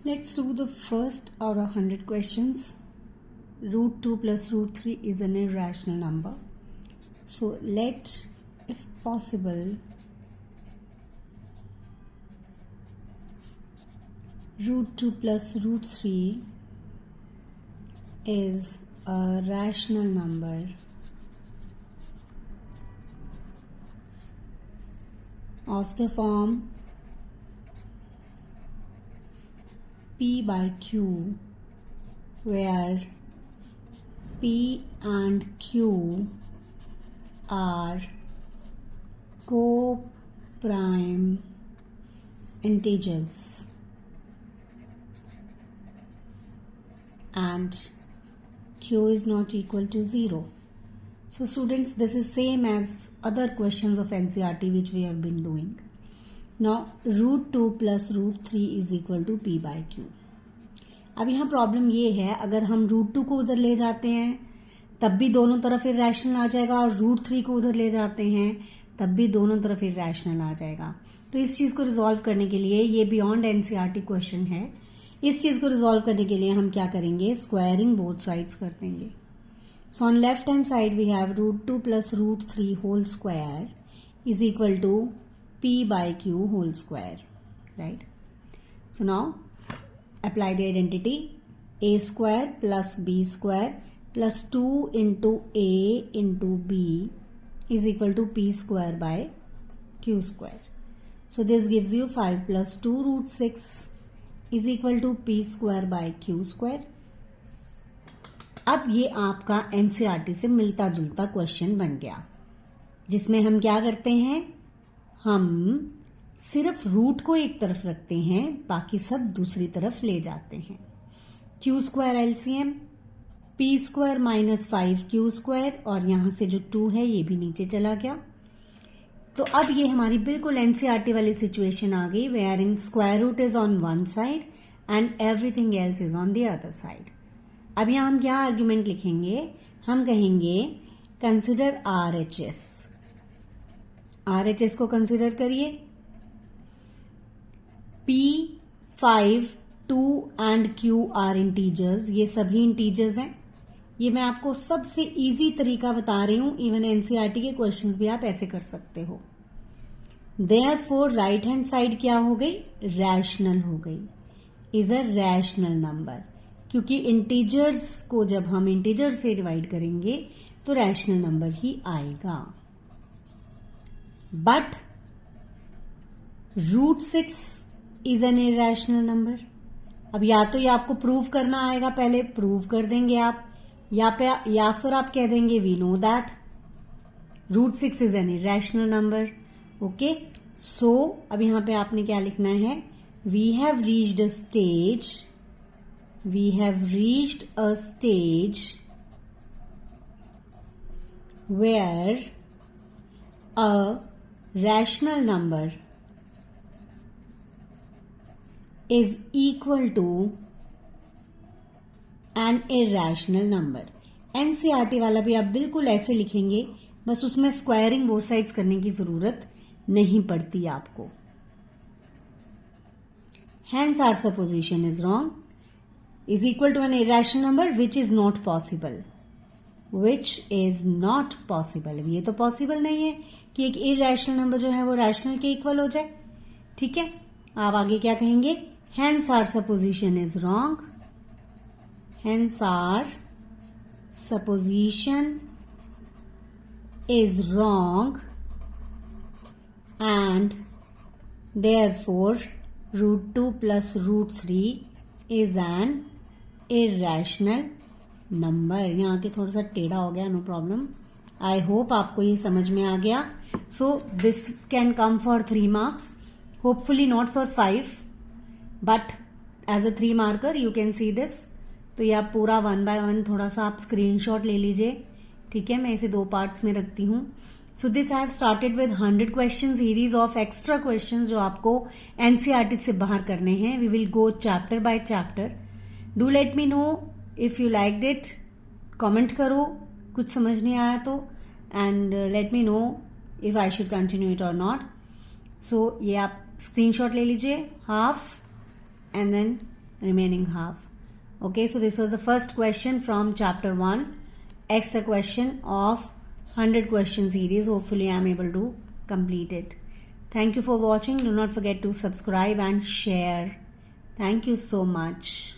Let's do the first out of 100 questions. Root 2 plus root 3 is an irrational number. So let, if possible, root 2 plus root 3 is a rational number of the form P by Q, where P and Q are co-prime integers and Q is not equal to 0. So students, this is same as other questions of NCERT which we have been doing. Now root 2 plus root 3 is equal to P by Q. अब यहाँ problem ये है, अगर हम root 2 को उधर ले जाते हैं तब भी दोनों तरफ इरैशनल आ जाएगा और रूट 3 को उधर ले जाते हैं तब भी दोनों तरफ इरैशनल आ जाएगा. तो इस चीज को रिजॉल्व करने के लिए, ये बियॉन्ड एनसीईआरटी क्वेश्चन है, इस चीज को रिजॉल्व करने के लिए हम क्या करेंगे, स्क्वायरिंग बोथ साइड्स कर देंगे. So on left hand side we have root 2 plus root 3 whole square is equal to P by Q whole square, right? So now apply the identity. A square plus B square plus 2 into A into B is equal to P square by Q square. So this gives you 5 plus 2 root 6 is equal to P square by Q square. अब ये आपका NCERT से मिलता जुलता question बन गया, जिसमें हम क्या करते हैं, हम सिर्फ रूट को एक तरफ रखते हैं, बाकी सब दूसरी तरफ ले जाते हैं. Q square LCM P square minus 5 Q square, और यहां से जो 2 है ये भी नीचे चला गया. तो अब ये हमारी बिल्कुल एनसीईआरटी वाली सिचुएशन आ गई, where in square root is on one side and everything else is on the other side. अब यहां हम क्या आर्ग्यूमेंट लिखेंगे, हम कहेंगे कंसिडर RHS. RHS को कंसिडर करिए. P, 5, 2 and Q are integers, ये सभी इंटीजर्स हैं. ये मैं आपको सबसे इजी तरीका बता रही हूं, इवन एनसीईआरटी के क्वेश्चंस भी आप ऐसे कर सकते हो. देयरफॉर राइट हैंड साइड क्या हो गई, रैशनल हो गई, इज अ रैशनल नंबर, क्योंकि इंटीजर्स को जब हम इंटीजर से डिवाइड करेंगे तो रैशनल नंबर ही आएगा. But root 6 is an irrational number. अब या तो ये आपको प्रूव करना आएगा, पहले प्रूव कर देंगे आप, या फिर आप कह देंगे we know that root 6 is an irrational number. Okay, so अब यहां पे आपने क्या लिखना है, we have reached a stage where a rational number is equal to an irrational number. NCERT वाला भी आप बिल्कुल ऐसे लिखेंगे, बस उसमें स्क्वायरिंग बोथ साइड्स करने की जरूरत नहीं पड़ती आपको. Hence our supposition is wrong. Is equal to an irrational number which is not possible. Which is not possible. ये तो पॉसिबल नहीं है कि एक इरेशनल नंबर जो है वो रैशनल के इक्वल हो जाए. ठीक है, आप आगे क्या कहेंगे, hence our supposition is wrong. Hence our supposition is wrong and therefore root 2 plus root 3 is an irrational number. यहाँ के थोड़ा सा टेढ़ा हो गया, नो प्रॉब्लम. आई होप आपको ये समझ में आ गया. So this can come for 3 marks, hopefully not for 5, but as a 3 marker you can see this. तो ये आप पूरा 1 by 1 थोड़ा सा आप स्क्रीनशॉट ले लीजिए. ठीक है, मैं इसे 2 पार्ट्स में रखती हूँ. So this I have started with 100 question series of extra question जो आपको एनसीईआरटी से बाहर करने हैं. वी विल गो chapter by chapter. Do let me know if you liked it. Comment करो कुछ समझ नहीं आया तो, and let me know if I should continue it और नॉट. सो ये आप स्क्रीनशॉट ले लीजिए half, and then remaining half. Okay, so this was the first question from chapter 1, extra question of 100 question series. Hopefully I am able to complete it. Thank you for watching. Do not forget to subscribe and share. Thank you so much.